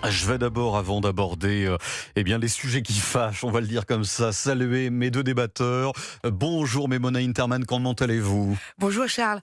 Je vais d'abord, avant d'aborder les sujets qui fâchent, on va le dire comme ça, saluer mes deux débatteurs. Bonjour Mona Interman, comment allez-vous? Bonjour Charles.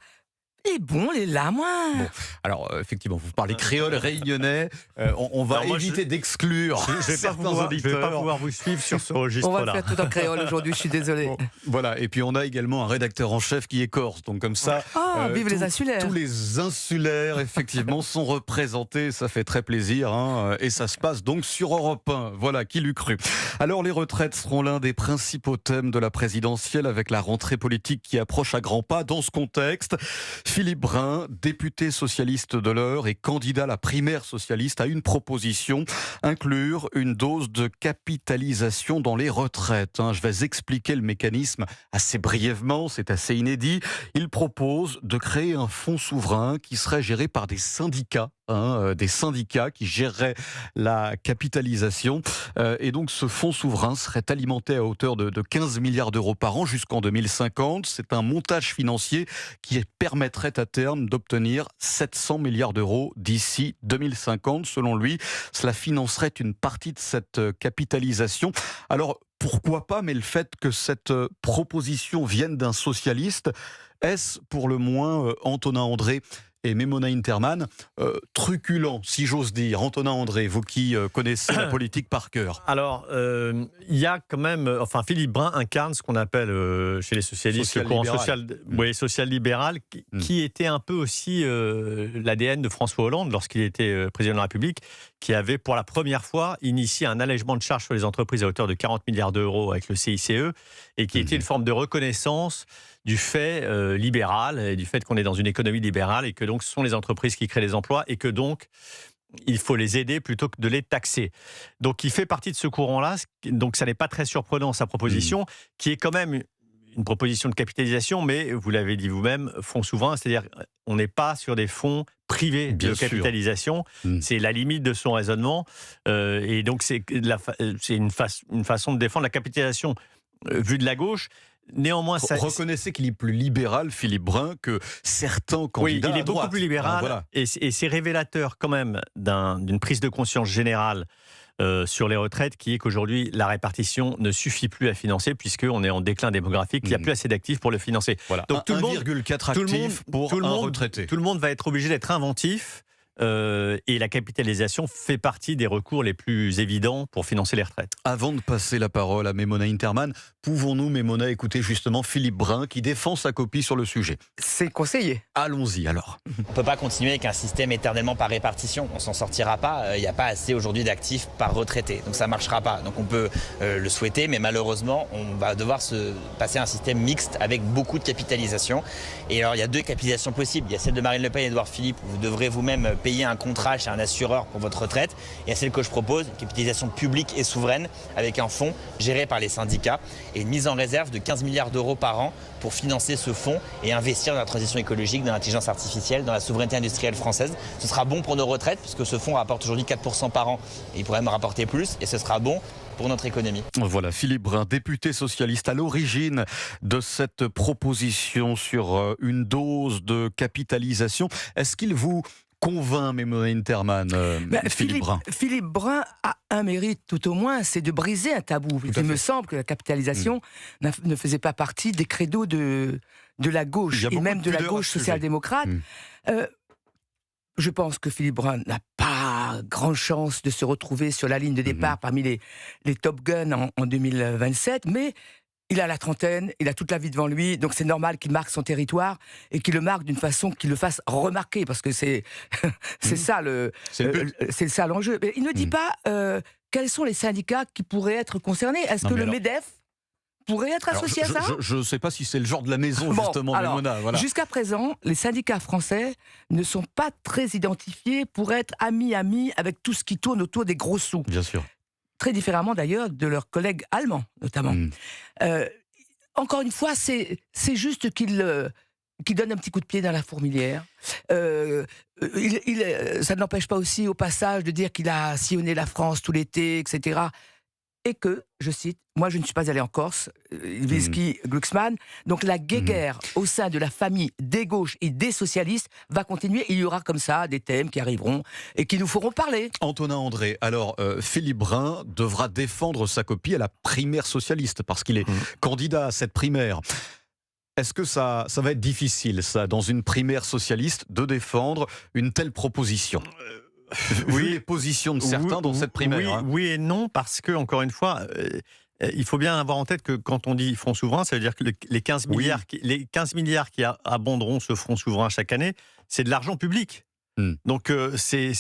Il est bon, il est là, moi. Bon, alors effectivement, vous parlez créole réunionnais, on va Alors moi, éviter d'exclure Je vais pas certains pouvoir, je vais pas auditeurs. pouvoir vous suivre sur ce On va registre-là. faire tout en créole aujourd'hui, je suis désolé. Bon, voilà, et puis on a également un rédacteur en chef qui est corse, donc comme ça, Ah, vive les insulaires. tous les insulaires, effectivement, sont représentés, ça fait très plaisir, hein, et ça se passe donc sur Europe 1, voilà, qui l'eût cru. Alors les retraites seront l'un des principaux thèmes de la présidentielle avec la rentrée politique qui approche à grands pas. Dans ce contexte, Philippe Brun, député socialiste de l'Eure et candidat à la primaire socialiste, a une proposition, inclure une dose de capitalisation dans les retraites. Je vais expliquer le mécanisme assez brièvement, c'est assez inédit. Il propose de créer un fonds souverain qui serait géré par des syndicats. Des syndicats qui géreraient la capitalisation. Et donc ce fonds souverain serait alimenté à hauteur de 15 milliards d'euros par an jusqu'en 2050. C'est un montage financier qui permettrait à terme d'obtenir 700 milliards d'euros d'ici 2050. Selon lui, cela financerait une partie de cette capitalisation. Alors, pourquoi pas, mais le fait que cette proposition vienne d'un socialiste, est-ce pour le moins Antonin André et Mona Interman, truculent, si j'ose dire. Antonin André, vous qui connaissez la politique par cœur. Alors, il y a quand même... Enfin, Philippe Brun incarne ce qu'on appelle chez les socialistes le courant social-libéral, qui était un peu aussi l'ADN de François Hollande lorsqu'il était président de la République, qui avait pour la première fois initié un allègement de charges sur les entreprises à hauteur de 40 milliards d'euros avec le CICE, et qui était une forme de reconnaissance du fait libéral, et du fait qu'on est dans une économie libérale, et que donc ce sont les entreprises qui créent les emplois, et que donc il faut les aider plutôt que de les taxer. Donc il fait partie de ce courant-là, donc ça n'est pas très surprenant sa proposition, qui est quand même une proposition de capitalisation, mais vous l'avez dit vous-même, fonds souverain, c'est-à-dire on n'est pas sur des fonds privés de capitalisation, c'est la limite de son raisonnement, et donc c'est une façon de défendre la capitalisation vue de la gauche. Néanmoins, reconnaissez qu'il est plus libéral, Philippe Brun, que certains candidats. Oui, il est à droite. beaucoup plus libéral, Voilà. et c'est révélateur quand même d'une prise de conscience générale sur les retraites, qui est qu'aujourd'hui, la répartition ne suffit plus à financer, puisqu'on est en déclin démographique, il n'y a plus assez d'actifs pour le financer. Voilà. Donc tout le monde, 1,4 actifs pour un retraité. Tout le monde va être obligé d'être inventif, et la capitalisation fait partie des recours les plus évidents pour financer les retraites. Avant de passer la parole à Mona Interman, pouvons-nous, Mona, écouter justement Philippe Brun qui défend sa copie sur le sujet? C'est conseillé. Allons-y alors. On ne peut pas continuer avec un système éternellement par répartition. On s'en sortira pas. Il n'y a pas assez aujourd'hui d'actifs par retraité. Donc ça ne marchera pas. Donc on peut le souhaiter, mais malheureusement, on va devoir se passer à un système mixte avec beaucoup de capitalisation. Et alors il y a deux capitalisations possibles. Il y a celle de Marine Le Pen et Édouard Philippe. Vous devrez vous-même payer un contrat chez un assureur pour votre retraite. Et il y a celle que je propose, une capitalisation publique et souveraine avec un fonds géré par les syndicats et une mise en réserve de 15 milliards d'euros par an pour financer ce fonds et investir dans la transition écologique, dans l'intelligence artificielle, dans la souveraineté industrielle française. Ce sera bon pour nos retraites puisque ce fonds rapporte aujourd'hui 4% par an et il pourrait me rapporter plus, et ce sera bon pour notre économie. Voilà, Philippe Brun, député socialiste à l'origine de cette proposition sur une dose de capitalisation. Est-ce qu'il vous convainc, Mona Interman, Philippe Brun? Philippe Brun a un mérite tout au moins, c'est de briser un tabou. Il me semble que la capitalisation ne faisait pas partie des credos de la gauche, et même de la gauche social-démocrate. Je pense que Philippe Brun n'a pas grande chance de se retrouver sur la ligne de départ parmi les top guns en 2027, mais il a la trentaine, il a toute la vie devant lui, donc c'est normal qu'il marque son territoire et qu'il le marque d'une façon qui le fasse remarquer, parce que c'est ça l'enjeu. Mais il ne dit pas quels sont les syndicats qui pourraient être concernés. Est-ce que le MEDEF pourrait être associé à ça? Je ne sais pas si c'est le genre de la maison, justement, Mona. Voilà. Jusqu'à présent, les syndicats français ne sont pas très identifiés pour être amis avec tout ce qui tourne autour des gros sous. Bien sûr. Très différemment d'ailleurs de leurs collègues allemands, notamment. Encore une fois, c'est juste qu'il donne un petit coup de pied dans la fourmilière. Ça ne l'empêche pas aussi, au passage, de dire qu'il a sillonné la France tout l'été, etc. et que, je cite, moi je ne suis pas allé en Corse, Lewinsky, Glucksmann, donc la guéguerre au sein de la famille des gauches et des socialistes va continuer. Il y aura comme ça des thèmes qui arriveront et qui nous feront parler. Antonin André, alors Philippe Brun devra défendre sa copie à la primaire socialiste parce qu'il est candidat à cette primaire. Est-ce que ça va être difficile, ça, dans une primaire socialiste, de défendre une telle proposition ? Oui, les positions de certains dans cette primaire. Oui et non, parce que, encore une fois, il faut bien avoir en tête que quand on dit front souverain, ça veut dire que les 15 milliards qui abonderont ce front souverain chaque année, c'est de l'argent public. Donc, il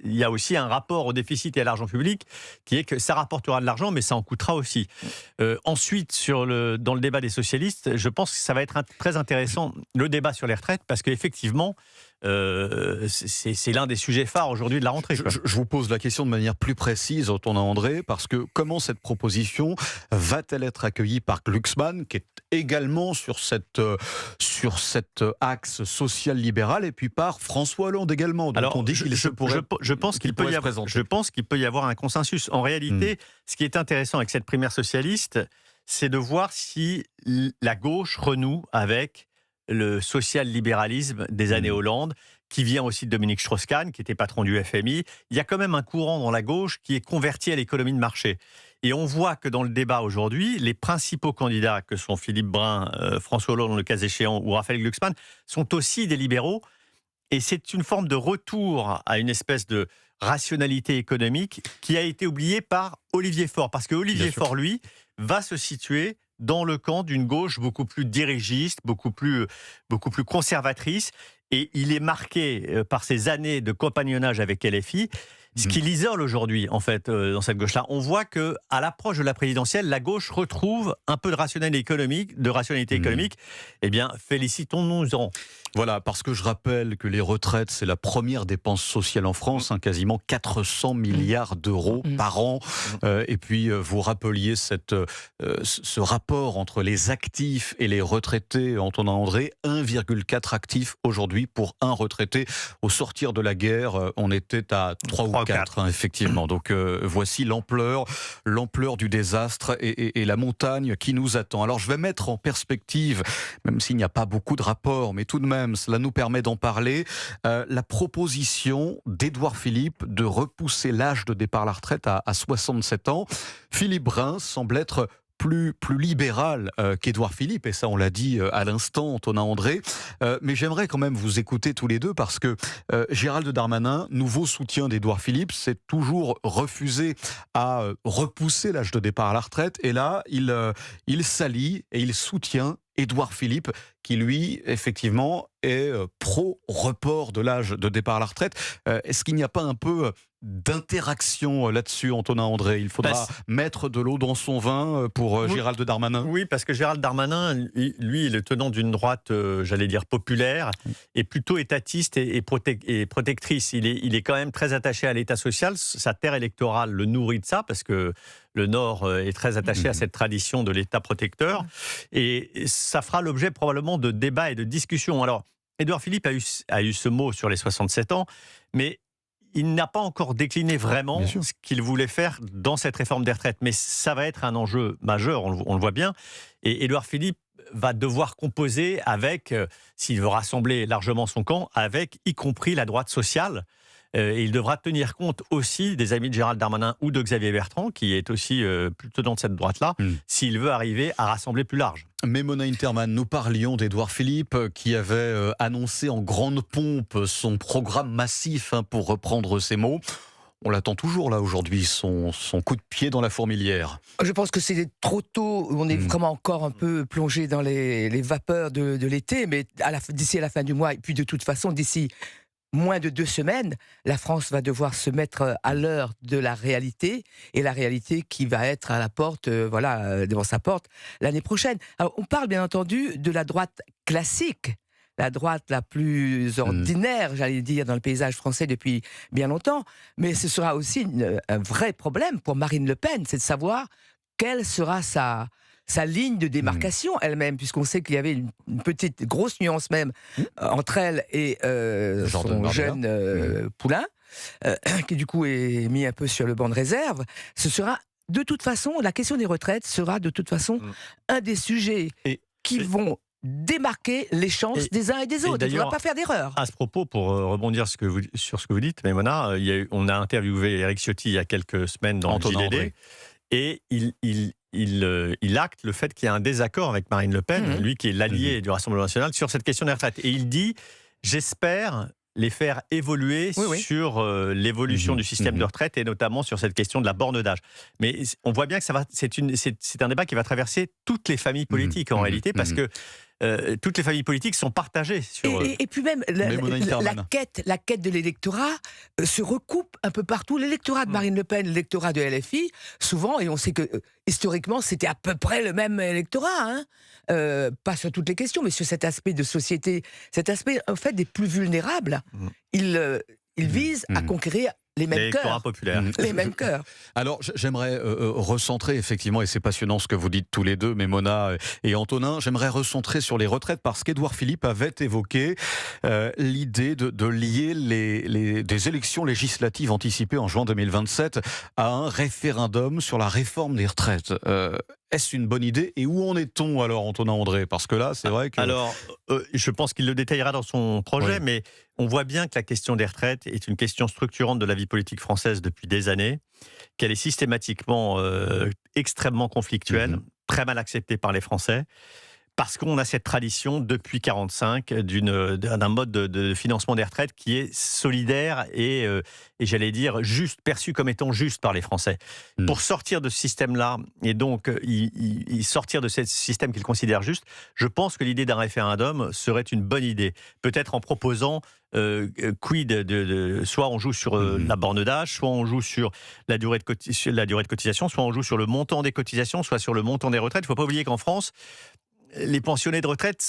y a aussi un rapport au déficit et à l'argent public qui est que ça rapportera de l'argent, mais ça en coûtera aussi. Ensuite, dans le débat des socialistes, je pense que ça va être très intéressant, le débat sur les retraites, parce qu'effectivement, c'est l'un des sujets phares aujourd'hui de la rentrée. Je vous pose la question de manière plus précise, Antonin André, parce que comment cette proposition va-t-elle être accueillie par Glucksmann, qui est également sur cet axe social-libéral, et puis par François Hollande également. Donc alors, on dit je pense qu'il peut y avoir un consensus. En réalité, ce qui est intéressant avec cette primaire socialiste, c'est de voir si la gauche renoue avec le social-libéralisme des années Hollande, qui vient aussi de Dominique Strauss-Kahn, qui était patron du FMI. Il y a quand même un courant dans la gauche qui est converti à l'économie de marché. Et on voit que dans le débat aujourd'hui, les principaux candidats, que sont Philippe Brun, François Hollande, le cas échéant, ou Raphaël Glucksmann, sont aussi des libéraux. Et c'est une forme de retour à une espèce de rationalité économique qui a été oubliée par Olivier Faure. Parce que Olivier Faure, lui, va se situer dans le camp d'une gauche beaucoup plus dirigiste, beaucoup plus conservatrice. Et il est marqué par ses années de compagnonnage avec LFI, ce qui l'isole aujourd'hui, en fait, dans cette gauche-là. On voit qu'à l'approche de la présidentielle, la gauche retrouve un peu de rationalité économique. Eh bien, félicitons-nous-en. Voilà, parce que je rappelle que les retraites, c'est la première dépense sociale en France, quasiment 400 milliards d'euros par an. Et puis, vous rappeliez ce rapport entre les actifs et les retraités, Antonin André, 1,4 actifs aujourd'hui pour un retraité. Au sortir de la guerre, on était à 3 ou 4, effectivement. Donc, voici l'ampleur du désastre et la montagne qui nous attend. Alors, je vais mettre en perspective, même s'il n'y a pas beaucoup de rapports, mais tout de même, cela nous permet d'en parler, la proposition d'Édouard Philippe de repousser l'âge de départ à la retraite à 67 ans. Philippe Brun semble être plus libéral qu'Édouard Philippe, et ça on l'a dit à l'instant, Antonin André, mais j'aimerais quand même vous écouter tous les deux, parce que Gérald Darmanin, nouveau soutien d'Édouard Philippe, s'est toujours refusé à repousser l'âge de départ à la retraite, et là il s'allie et il soutient Édouard Philippe, qui lui, effectivement, est pro-report de l'âge de départ à la retraite. Est-ce qu'il n'y a pas un peu d'interaction là-dessus, Antonin André ? Il faudra mettre de l'eau dans son vin pour Gérald Darmanin ? Oui, parce que Gérald Darmanin, lui, est le tenant d'une droite, j'allais dire, populaire, et plutôt étatiste et protectrice. Il est quand même très attaché à l'État social. Sa terre électorale le nourrit de ça, parce que le Nord est très attaché à cette tradition de l'État protecteur. Et ça fera l'objet probablement de débats et de discussions. Alors, Édouard Philippe a eu ce mot sur les 67 ans, mais il n'a pas encore décliné vraiment ce qu'il voulait faire dans cette réforme des retraites. Mais ça va être un enjeu majeur, on le voit bien. Et Édouard Philippe va devoir composer avec, s'il veut rassembler largement son camp, avec y compris la droite sociale. Et il devra tenir compte aussi des amis de Gérald Darmanin ou de Xavier Bertrand, qui est aussi plutôt dans cette droite-là, s'il veut arriver à rassembler plus large. Mais Mona Interman, nous parlions d'Édouard Philippe qui avait annoncé en grande pompe son programme massif, pour reprendre ses mots. On l'attend toujours là aujourd'hui, son coup de pied dans la fourmilière. Je pense que c'est trop tôt, on est vraiment encore un peu plongé dans les vapeurs de l'été, mais d'ici à la fin du mois, et puis de toute façon d'ici moins de 2 semaines, la France va devoir se mettre à l'heure de la réalité, et la réalité qui va être à la porte, devant sa porte, l'année prochaine. Alors, on parle bien entendu de la droite classique, la droite la plus ordinaire, j'allais dire, dans le paysage français depuis bien longtemps, mais ce sera aussi un vrai problème pour Marine Le Pen, c'est de savoir quelle sera sa ligne de démarcation elle-même, puisqu'on sait qu'il y avait une petite, grosse nuance même entre elle et son jeune poulain. qui du coup est mis un peu sur le banc de réserve, ce sera de toute façon, la question des retraites sera de toute façon un des sujets qui vont démarquer les chances des uns et des autres. Il ne faudra pas faire d'erreur. À ce propos, pour rebondir sur ce que vous dites, Maïmona, on a interviewé Éric Ciotti il y a quelques semaines dans le JDD, et il acte le fait qu'il y a un désaccord avec Marine Le Pen, lui qui est l'allié du Rassemblement national, sur cette question des retraites. Et il dit, j'espère les faire évoluer sur l'évolution du système de retraite et notamment sur cette question de la borne d'âge. Mais on voit bien que c'est un débat qui va traverser toutes les familles politiques en réalité, parce que toutes les familles politiques sont partagées sur... Et puis même, la quête de l'électorat se recoupe un peu partout. L'électorat de Marine Le Pen, l'électorat de LFI, souvent, et on sait que historiquement, c'était à peu près le même électorat, pas sur toutes les questions, mais sur cet aspect de société, cet aspect, en fait, des plus vulnérables. Il vise à conquérir les mêmes cœurs. Les mêmes cœurs. Alors, j'aimerais recentrer, effectivement, et c'est passionnant ce que vous dites tous les deux, Maïmona et Antonin, j'aimerais recentrer sur les retraites parce qu'Édouard Philippe avait évoqué l'idée de lier des élections législatives anticipées en juin 2027 à un référendum sur la réforme des retraites. Est-ce une bonne idée? Et où en est-on alors, Antonin André? Parce que là, c'est vrai que... Alors, je pense qu'il le détaillera dans son projet, mais on voit bien que la question des retraites est une question structurante de la vie politique française depuis des années, qu'elle est systématiquement extrêmement conflictuelle, très mal acceptée par les Français, parce qu'on a cette tradition depuis 1945 d'un mode de financement des retraites qui est solidaire et j'allais dire juste, perçu comme étant juste par les Français. Pour sortir de ce système-là et donc sortir de ce système qu'ils considèrent juste, je pense que l'idée d'un référendum serait une bonne idée. Peut-être en proposant soit on joue sur la borne d'âge, soit on joue sur la durée de cotisation, soit on joue sur le montant des cotisations, soit sur le montant des retraites. Il ne faut pas oublier qu'en France, les pensionnés de retraite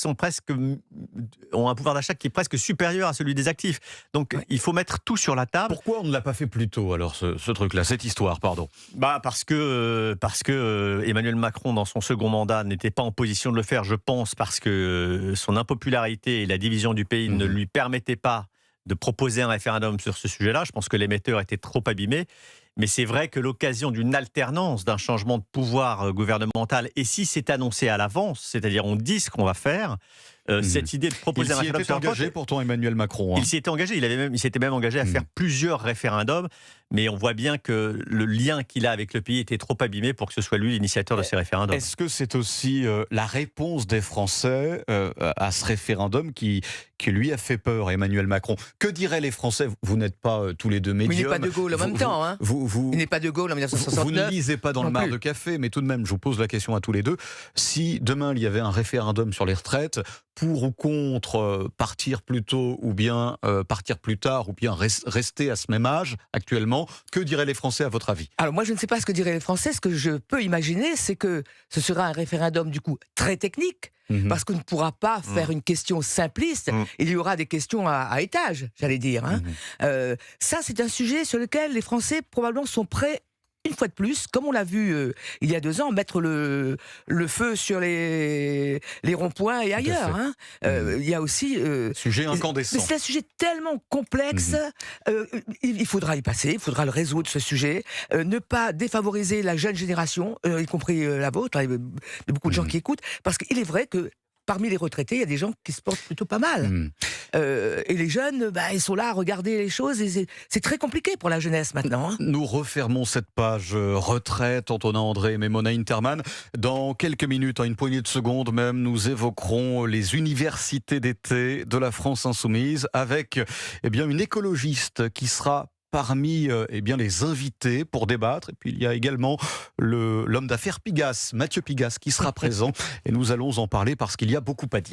ont un pouvoir d'achat qui est presque supérieur à celui des actifs. Donc, il faut mettre tout sur la table. Pourquoi on ne l'a pas fait plus tôt, alors, ce truc-là, cette histoire, pardon? Parce que Emmanuel Macron, dans son second mandat, n'était pas en position de le faire, je pense, parce que son impopularité et la division du pays ne lui permettaient pas de proposer un référendum sur ce sujet-là. Je pense que l'émetteur était trop abîmé. Mais c'est vrai que l'occasion d'une alternance, d'un changement de pouvoir gouvernemental, et si c'est annoncé à l'avance, c'est-à-dire on dit ce qu'on va faire, cette idée de proposer un référendum... Il s'y était engagé pourtant Emmanuel Macron. Il s'y était engagé, il s'était même engagé à faire plusieurs référendums, mais on voit bien que le lien qu'il a avec le pays était trop abîmé pour que ce soit lui l'initiateur de ces référendums. Est-ce que c'est aussi la réponse des Français à ce référendum qui lui a fait peur, Emmanuel Macron? Que diraient les Français? Vous n'êtes pas tous les deux médiums. Mais il n'est pas de Gaulle en même temps. Il n'est pas de Gaulle en 1969. Vous ne lisez pas dans le mar de café, mais tout de même, je vous pose la question à tous les deux. Si demain, il y avait un référendum sur les retraites, pour ou contre partir plus tôt ou bien partir plus tard ou bien rester à ce même âge actuellement, que diraient les Français à votre avis? Alors moi, je ne sais pas ce que diraient les Français. Ce que je peux imaginer, c'est que ce sera un référendum du coup très technique. Parce qu'on ne pourra pas faire une question simpliste. Il y aura des questions à étage, j'allais dire. Ça, c'est un sujet sur lequel les Français probablement sont prêts, une fois de plus, comme on l'a vu il y a 2 ans, mettre le feu sur les ronds-points et ailleurs. Il y a aussi... sujet incandescent. C'est un sujet tellement complexe. Il faudra y passer, il faudra le résoudre, ce sujet. Ne pas défavoriser la jeune génération, y compris la vôtre. Il y a beaucoup de gens qui écoutent. Parce qu'il est vrai que parmi les retraités, il y a des gens qui se portent plutôt pas mal. Et les jeunes, ils sont là à regarder les choses et c'est très compliqué pour la jeunesse maintenant. Nous refermons cette page retraite, Antonin André et Maïmona Interman. Dans quelques minutes, en une poignée de secondes même, nous évoquerons les universités d'été de la France insoumise avec une écologiste qui sera parmi les invités pour débattre. Et puis il y a également l'homme d'affaires Pigasse, Mathieu Pigasse, qui sera présent. Et nous allons en parler parce qu'il y a beaucoup à dire.